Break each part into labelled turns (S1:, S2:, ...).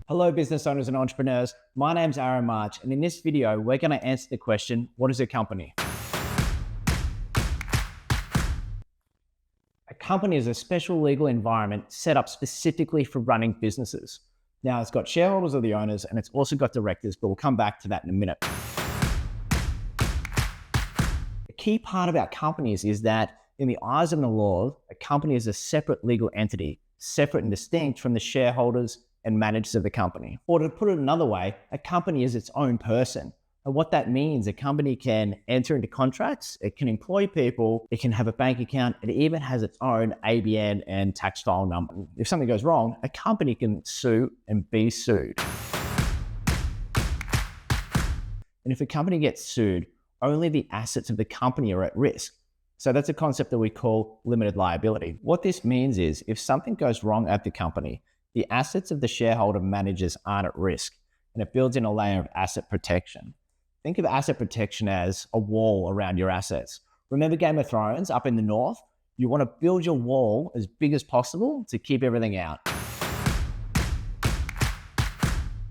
S1: Hello, business owners and entrepreneurs. My name's Aaron March, and in this video, we're going to answer the question, what is a company? A company is a special legal environment set up specifically for running businesses. Now, it's got shareholders or the owners, and it's also got directors, but we'll come back to that in a minute. The key part about companies is that in the eyes of the law, a company is a separate legal entity, separate and distinct from the shareholders and managers of the company. Or to put it another way, a company is its own person. And what that means, a company can enter into contracts, it can employ people, it can have a bank account, it even has its own ABN and tax file number. If something goes wrong, a company can sue and be sued. And if a company gets sued, only the assets of the company are at risk. So that's a concept that we call limited liability. What this means is if something goes wrong at the company, the assets of the shareholder managers aren't at risk, and it builds in a layer of asset protection. Think of asset protection as a wall around your assets. Remember Game of Thrones up in the north? You want to build your wall as big as possible to keep everything out.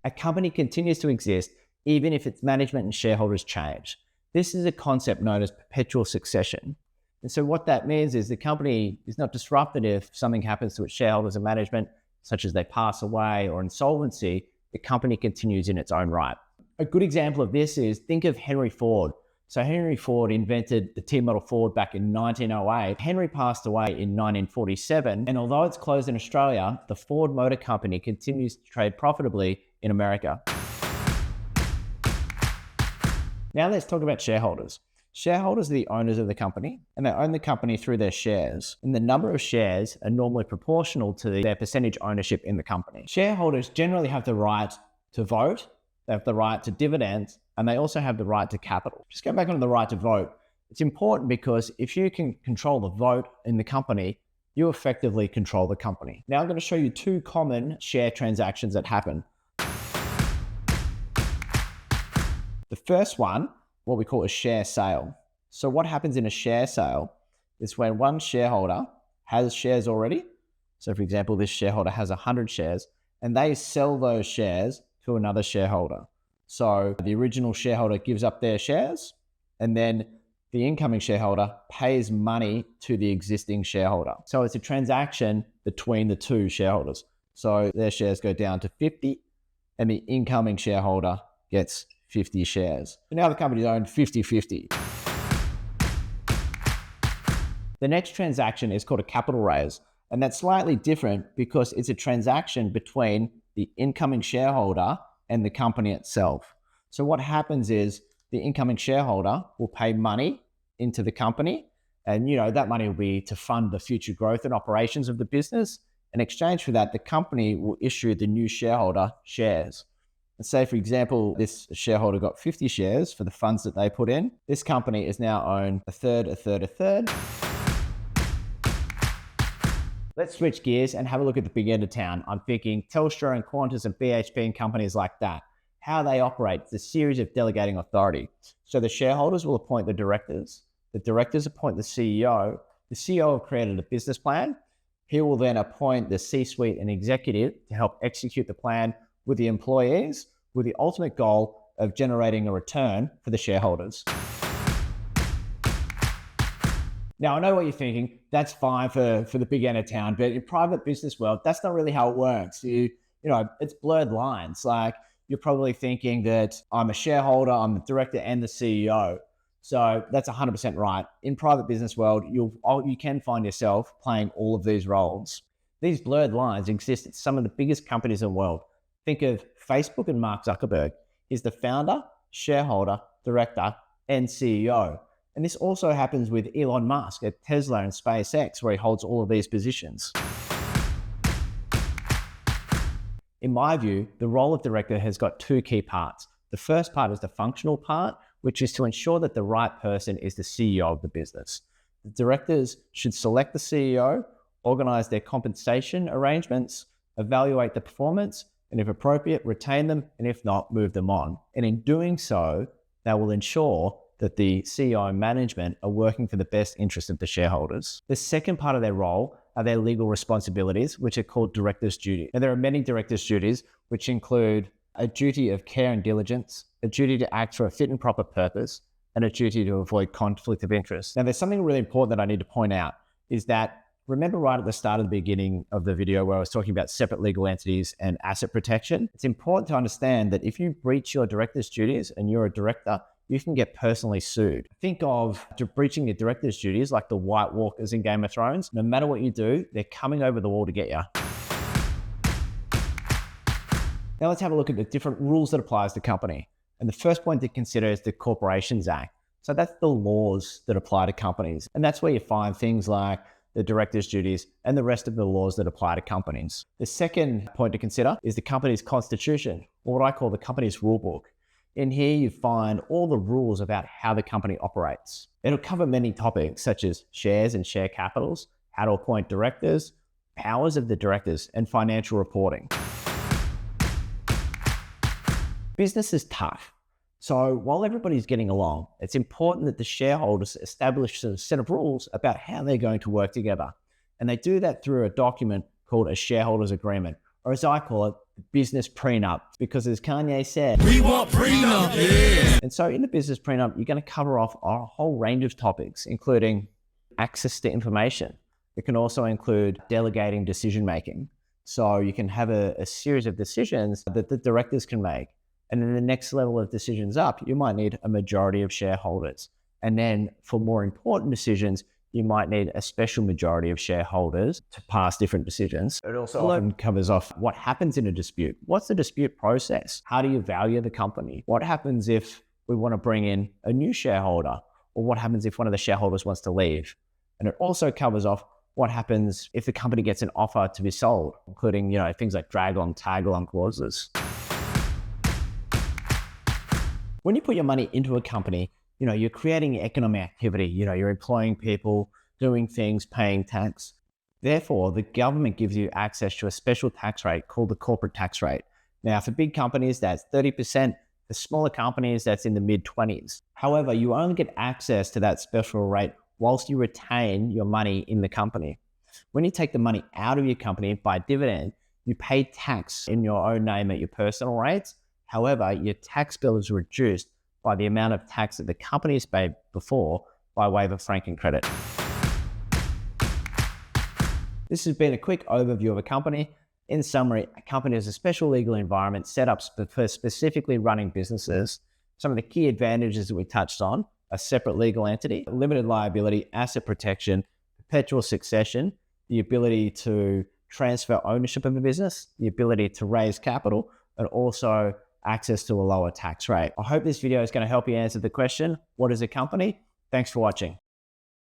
S1: A company continues to exist even if its management and shareholders change. This is a concept known as perpetual succession. And so what that means is the company is not disrupted if something happens to its shareholders and management, such as they pass away or insolvency. The company continues in its own right. A good example of this is, think of Henry Ford. So Henry Ford invented the T-model Ford back in 1908. Henry passed away in 1947, and although it's closed in Australia, the Ford Motor Company continues to trade profitably in America. Now let's talk about shareholders. Shareholders are the owners of the company, and they own the company through their shares. And the number of shares are normally proportional to their percentage ownership in the company. Shareholders generally have the right to vote, they have the right to dividends, and they also have the right to capital. Just go back on the right to vote. It's important because if you can control the vote in the company, you effectively control the company. Now I'm going to show you two common share transactions that happen. The first one, what we call a share sale. So what happens in a share sale is when one shareholder has shares already. So for example, this shareholder has 100 shares and they sell those shares to another shareholder. So the original shareholder gives up their shares and then the incoming shareholder pays money to the existing shareholder. So it's a transaction between the two shareholders. So their shares go down to 50 and the incoming shareholder gets 50 shares. So now the company's owned 50-50. The next transaction is called a capital raise, and that's slightly different because it's a transaction between the incoming shareholder and the company itself. So what happens is the incoming shareholder will pay money into the company, and that money will be to fund the future growth and operations of the business. In exchange for that, the company will issue the new shareholder shares. Let's say, for example, this shareholder got 50 shares for the funds that they put in. This company is now owned a third. Let's switch gears and have a look at the big end of town. I'm thinking Telstra and Qantas and BHP and companies like that. How they operate, it's a series of delegating authority. So the shareholders will appoint the directors appoint the CEO will create a business plan. He will then appoint the C-suite and executive to help execute the plan with the employees, with the ultimate goal of generating a return for the shareholders. Now, I know what you're thinking, that's fine for the big end of town, but in private business world, that's not really how it works. It's blurred lines. Like, you're probably thinking that I'm a shareholder, I'm the director and the CEO. So that's 100% right. In private business world, you can find yourself playing all of these roles. These blurred lines exist at some of the biggest companies in the world. Think of Facebook and Mark Zuckerberg. He's the founder, shareholder, director, and CEO. And this also happens with Elon Musk at Tesla and SpaceX, where he holds all of these positions. In my view, the role of director has got two key parts. The first part is the functional part, which is to ensure that the right person is the CEO of the business. The directors should select the CEO, organize their compensation arrangements, evaluate the performance, and if appropriate, retain them, and if not, move them on. And in doing so, they will ensure that the CEO and management are working for the best interest of the shareholders. The second part of their role are their legal responsibilities, which are called director's duty. And there are many director's duties, which include a duty of care and diligence, a duty to act for a fit and proper purpose, and a duty to avoid conflict of interest. Now, there's something really important that I need to point out is that, remember right at the start of the beginning of the video where I was talking about separate legal entities and asset protection? It's important to understand that if you breach your director's duties and you're a director, you can get personally sued. Think of breaching your director's duties like the White Walkers in Game of Thrones. No matter what you do, they're coming over the wall to get you. Now let's have a look at the different rules that apply to the company. And the first point to consider is the Corporations Act. So that's the laws that apply to companies. And that's where you find things like the director's duties and the rest of the laws that apply to companies. The second point to consider is the company's constitution, or what I call the company's rule book. In here, you find all the rules about how the company operates. It'll cover many topics such as shares and share capitals, how to appoint directors, powers of the directors, and financial reporting. Business is tough. So while everybody's getting along, it's important that the shareholders establish a set of rules about how they're going to work together. And they do that through a document called a shareholders agreement, or as I call it, business prenup, because as Kanye said, we want prenup, yeah. And so in the business prenup, you're going to cover off a whole range of topics, including access to information. It can also include delegating decision-making. So you can have a series of decisions that the directors can make. And then the next level of decisions up, you might need a majority of shareholders. And then for more important decisions, you might need a special majority of shareholders to pass different decisions. It also often covers off what happens in a dispute. What's the dispute process? How do you value the company? What happens if we want to bring in a new shareholder? Or what happens if one of the shareholders wants to leave? And it also covers off what happens if the company gets an offer to be sold, including, things like drag-along, tag-along clauses. When you put your money into a company, you're creating economic activity, you're employing people, doing things, paying tax. Therefore, the government gives you access to a special tax rate called the corporate tax rate. Now, for big companies, that's 30%. For smaller companies, that's in the mid-20s. However, you only get access to that special rate whilst you retain your money in the company. When you take the money out of your company by dividend, you pay tax in your own name at your personal rates. However, your tax bill is reduced by the amount of tax that the company has paid before by way of a franking credit. This has been a quick overview of a company. In summary, a company is a special legal environment set up for specifically running businesses. Some of the key advantages that we touched on are separate legal entity, limited liability, asset protection, perpetual succession, the ability to transfer ownership of a business, the ability to raise capital, and also access to a lower tax rate. I hope this video is going to help you answer the question, what is a company? Thanks for watching.